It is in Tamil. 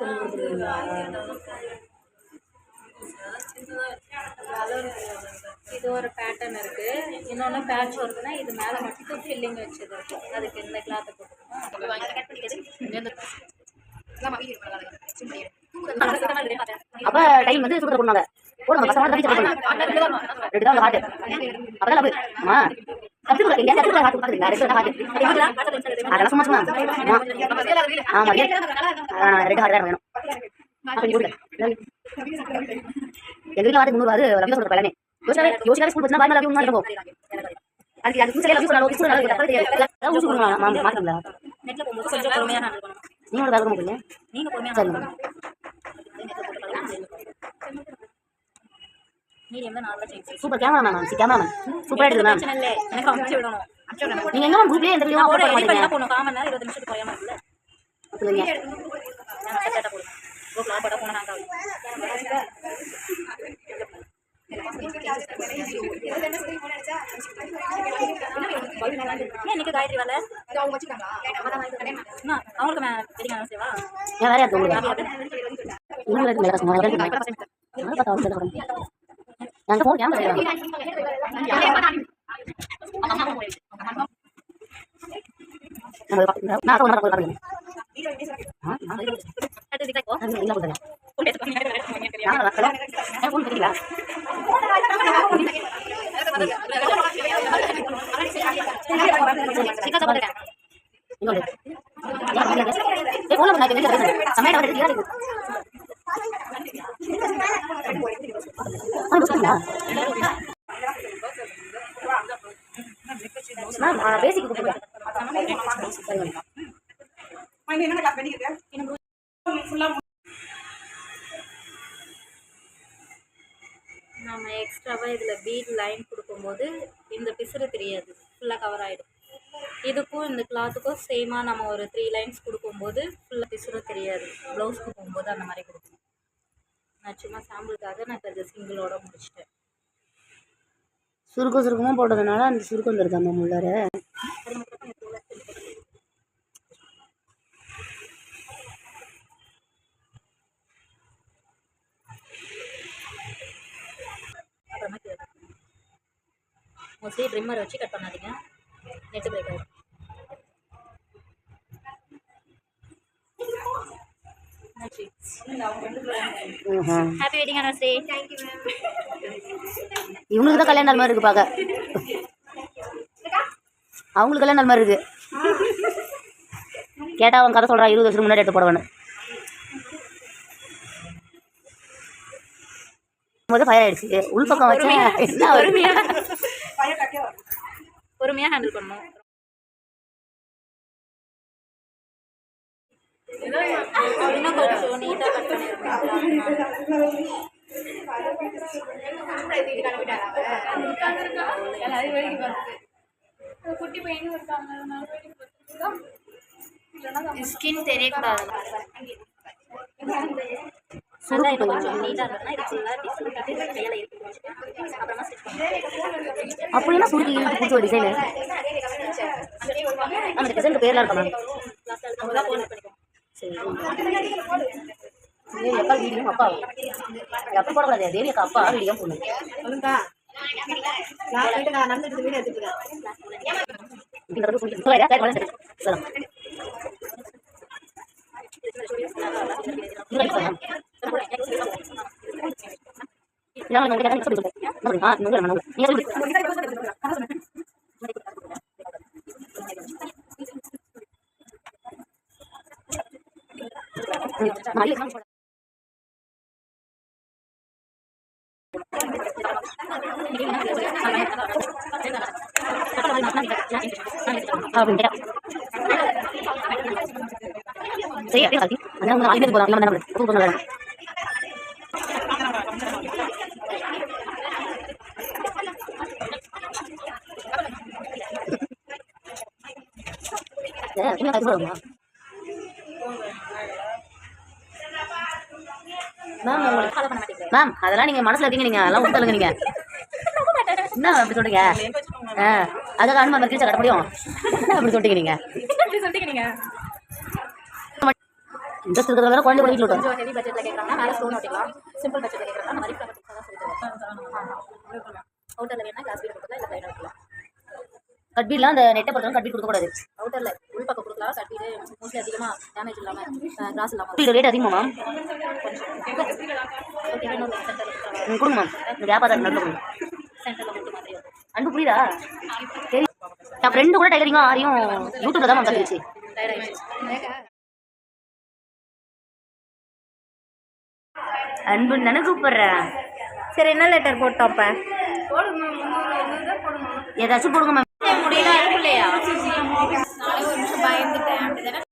சொல்லி கொடுத்துருக்கீங்களா? இது ஒரு பேட்டர்ன் இருக்கு. இன்னொன்று பேட்ச் ஒர்க்னா இது மேலே மட்டும் ஃபில்லிங் வச்சது இருக்கு. அதுக்கு இந்த கிளாத்தை போட்டுக்கணும். அப்ப டைம் வந்து சுடுற போடுவாங்க. போடுங்க கஷ்டமா தண்ணி போடுங்க. ரெண்டு தான் ஹாட். அப்பதான் லவ். அம்மா. கத்து கொடுங்க. இங்க கத்து ஹாட் பாத்துங்க. ரெண்டு தான் ஹாட். அதெல்லாம் சும்மா சும்மா. ஆமா. ரெண்டு ஹாட் தான் வேணும். அப்ப நீ கொடுங்க. எங்க வீட்ல ஹாட் 300 அது ரவி சொல்ற பலனே. யோசிக்காத ஸ்கூல் போனா பாய் லவ் இருக்கும். அதுக்கு அது சரியா லவ் சொல்றாங்க. ஸ்கூல்ல லவ் ஊசி கொடுங்க. மாத்தல. நெட்ல போகும்போது கொஞ்சம் பொறுமையா ஹேண்டில் பண்ணணும். நீங்க வேற போறீங்க. நீங்க பொறுமையா ஹேண்டில் பண்ணணும். மீடியம்ல நார்மலா செக். Super cameraman. கேமராமேன். சூப்பரா எடுங்க மேம். சேனல்ல எனக்கு அனுப்பிச்சு விடணும். நீங்க எங்க குரூப்லயே இந்த வீடியோ அப்லோட் பண்ணீங்க. போணும் காமன் நேரம் 20 நிமிஷத்துக்கு குறையாம இருக்குல. சொல்லுங்க. நான் செட்டா போடுறேன். குரூப்ல போட போனா ஹேங் ஆகும். இன்னைக்கு காயத்ரி வரல. அவங்க வச்சிட்டாங்களா? அவங்களுக்கு வெட்டிங் ஆனிவர்சரிவா? வேற யாருக்கு உங்களுக்கு? உங்களுக்கு மேல சும்மா வரேன். நான் பார்த்தா வந்து வரேன். நாங்க போன் கேமரா செய்றோம். நான் அத ஒண்ணா போறேன். அது டிக்கோ. இல்ல போறேன். போன் தெரியல. சிக்கா போறேன். இன்னொரு. ஏய் போன் பண்ணா கேக்குது. சமையல் வந்து கேக்குது. மேம் பேசிக் கொடுங்க. என்ன கிளாஸ் பண்ணிக்கிட்டு ஃபுல்லா நம்ம எக்ஸ்ட்ராவா இதுல பீட் லைன் கொடுக்கும்போது இந்த பிசுறு தெரியாது, ஃபுல்லா கவர் ஆயிடும். இதுக்கும் இந்த கிளாத்துக்கும் சேமா நம்ம ஒரு 3 லைன்ஸ் கொடுக்கும்போது ஃபுல்லா பிசுறு தெரியாது. ப்ளவுஸ்க்கு போகும்போது அந்த மாதிரி கொடுக்கணும். நான் சும்மா சாம்பிளுக்காக நான் இப்போ சிங்கிளோட முடிச்சிட்டேன். சுருக்கமாக போட்டதுனால அந்த சுருக்கம் வந்துருது அந்த முள்ளார. மோஸ்ட்லி ட்ரிம்மர் வச்சு கட் பண்ணாதீங்க, நெட்டு பிரேக் ஆகும். Happy wedding anniversary. Thank you ma'am. இவங்களுக்கு தான் கல்யாணம் மாதிரி இருக்கு பார்க்க. அவங்களுக்கு கல்யாணம் மாதிரி இருக்கு. கேட்டா அவன் கதை சொல்றான் 20 வருஷத்துக்கு முன்னாடி எடுத்து போடுவேன்னு. போது ஃபயர் ஆயிடுச்சு. உள் பக்கம் வச்சேன். என்ன பொறுமையா ஹேண்டில் பண்ணணும். இன்னும் கொஞ்சம் நீட்டா கட் பண்ணிருக்கணும். குட்டி பையனும் இருக்காங்க, ஸ்கின் தெரியக்கூடாது. அப்படின்னா சுருக்கி பிடிச்ச ஒரு டிசைனு. அந்த டிசைனுக்கு பேர்லாம் இருக்கா? சரி எப்பா வீடியோ அப்பா அப்பா போடக்கூடாது. தேவி அக்கா அப்பா வீடியோ போடணும். நான் நடந்துட்டு வீடியோ எடுத்துக்கிறேன். சரி அப்படியே காட்டி அதான் ஆகிட்டு போகலாம். நம்ம என்ன மேம் அதெல்லாம் நீங்க மனசுல இருக்கீங்க. நீங்க அதெல்லாம் விட்டுங்க. நீங்க என்ன அப்படி சொல்றீங்க? அதுக்காக அனுமதி கீழே கட்ட முடியும். என்ன அப்படி சொல்லிட்டீங்க? நீங்க இன்ட்ரெஸ்ட் இருக்கிறதால குழந்தை கூட வீட்டில் விட்டோம். கொஞ்சம் ஹெவி பட்ஜெட்டில் கேட்குறாங்கன்னா மேலே ஸ்டோன் ஒட்டிக்கலாம். சிம்பிள் பட்ஜெட்டில் கேட்குறாங்கன்னா அந்த மாதிரி ஃப்ளவர் தான் சொல்லி தருவோம். அவுட்டரில் வேணால் கிளாஸ் பீட் கொடுக்கலாம், இல்லை ப்ளைனாக வைக்கலாம். கட் பீட்லாம் அந்த நெட்டை பொறுத்தவரை கட் பீட் கொடுக்கக்கூடாது. அவுட்டரில் உள்பக்கம் கொடுக்கலாம். கட் பீடு மோஸ்ட்லி அதிகமாக டேமேஜ் இல்லாமல் கிராஸ் இல்லாமல் பீட் ரேட் அதிகமா மேம்? சென்டரில் கொடுங்க மேம். இந்த வியாபாரம் நல்ல கொடுங்க. சென்டரில் மட்டும் மாதிரி வரும். அன்பு புரியுதா? சரி, என் ஃப்ரெண்டு கூட டைலரிங்கும் ஆரியும் யூடியூப்ல தான் மேம் கற்றுச்சு. அன்பு தானே கூப்பிடுறேன். சரி, என்ன லெட்டர் போட்டோம் இப்போ? ஏதாச்சும் போடுங்க மேம். முடியல இல்லையா? நானே ஒரு நிமிஷம் பயந்துட்டேன்.